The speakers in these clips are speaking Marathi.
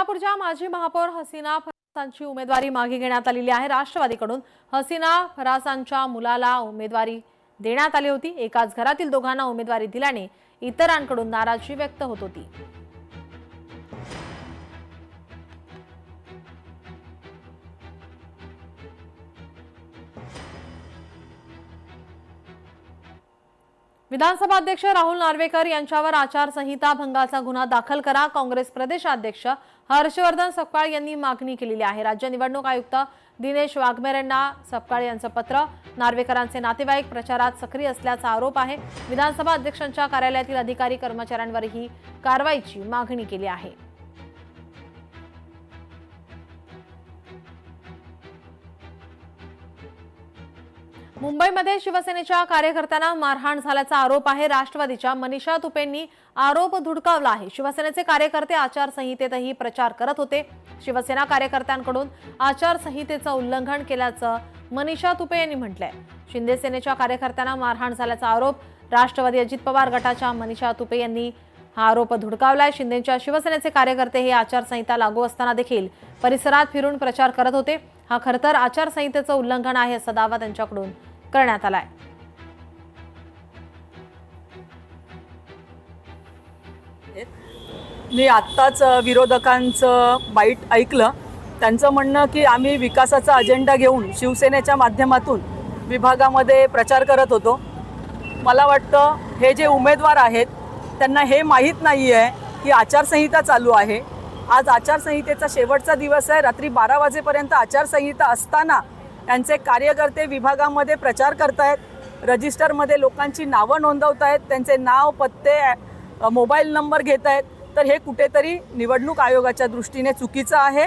कोल्हापूरच्या माजी महापौर हसीना फरासांची उमेदवारी मागे घेण्यात आलेली आहे। राष्ट्रवादीकडून हसीना फरासांच्या मुलाला उमेदवारी देण्यात आली होती। एकाच घरातील दोघांना उमेदवारी दिल्याने इतरांकडून नाराजी व्यक्त होत होती। विधानसभा अध्यक्ष राहुल नार्वेकर यांच्यावर आचारसंहिता भंगाचा गुन्हा दाखल करा, काँग्रेस प्रदेशाध्यक्ष हर्षवर्धन सपकाळ यांनी मागणी केलेली आहे। राज्य निवडणूक आयुक्त दिनेश वाघमेरे यांना सपकाळ यांचं पत्र। नार्वेकरांचे नातेवाईक प्रचारात सक्रिय असल्याचा आरोप आहे। विधानसभा अध्यक्षांच्या कार्यालयातील अधिकारी कर्मचाऱ्यांवरही कारवाईची मागणी केली आहे। मुंबईमध्ये शिवसेनेच्या कार्यकर्त्यांना मारहाण झाल्याचा आरोप आहे। राष्ट्रवादीच्या मनीषा तुपेंनी आरोप धुडकावला आहे। शिवसेनेचे कार्यकर्ते आचारसंहितेतही प्रचार करत होते। शिवसेना कार्यकर्त्यांकडून आचारसंहितेचं उल्लंघन केल्याचं मनीषा तुपे यांनी म्हटलंय। शिंदे सेनेच्या कार्यकर्त्यांना मारहाण झाल्याचा आरोप राष्ट्रवादी अजित पवार गटाच्या मनीषा तुपे यांनी हा आरोप धुडकावलाय। शिंदेच्या शिवसेनेचे कार्यकर्ते हे आचारसंहिता लागू असताना देखील परिसरात फिरून प्रचार करत होते। हा खरतर आचारसंहितेचं उल्लंघन आहे असा दावा त्यांच्याकडून करण्यात आलाय। मी आत्ताच विरोधकांचं बाईट ऐकलं। त्यांचं म्हणणं की आम्ही विकासाचा अजेंडा घेऊन शिवसेनेच्या माध्यमातून विभागामध्ये प्रचार करत होतो। मला वाटतं हे जे उमेदवार आहेत त्यांना हे माहीत नाही आहे की आचारसंहिता चालू आहे। आज आचारसंहितेचा शेवटचा दिवस आहे। रात्री 12 वाजेपर्यंत आचारसंहिता असताना यांचे कार्यकर्ते विभागामध्ये प्रचार करतायत, रजिस्टरमध्ये लोकांची नावं नोंदवतायत, त्यांचे नाव, पत्ते, मोबाईल नंबर घेत आहेत। तर हे कुठेतरी निवडणूक आयोगाच्या दृष्टीने चुकीचं आहे।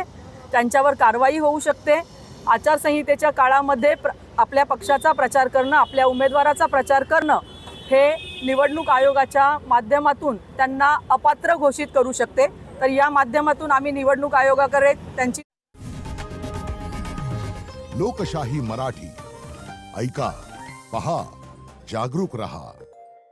त्यांच्यावर कारवाई होऊ शकते। आचारसंहितेच्या काळामध्ये आपल्या पक्षाचा प्रचार करणं, आपल्या उमेदवाराचा प्रचार करणं हे निवडणूक आयोगाच्या माध्यमातून त्यांना अपात्र घोषित करू शकते। तर या माध्यमातून आम्ही निवडणूक आयोगाकडे त्यांची लोकशाही मराठी ऐका, पहा, जागरूक रहा।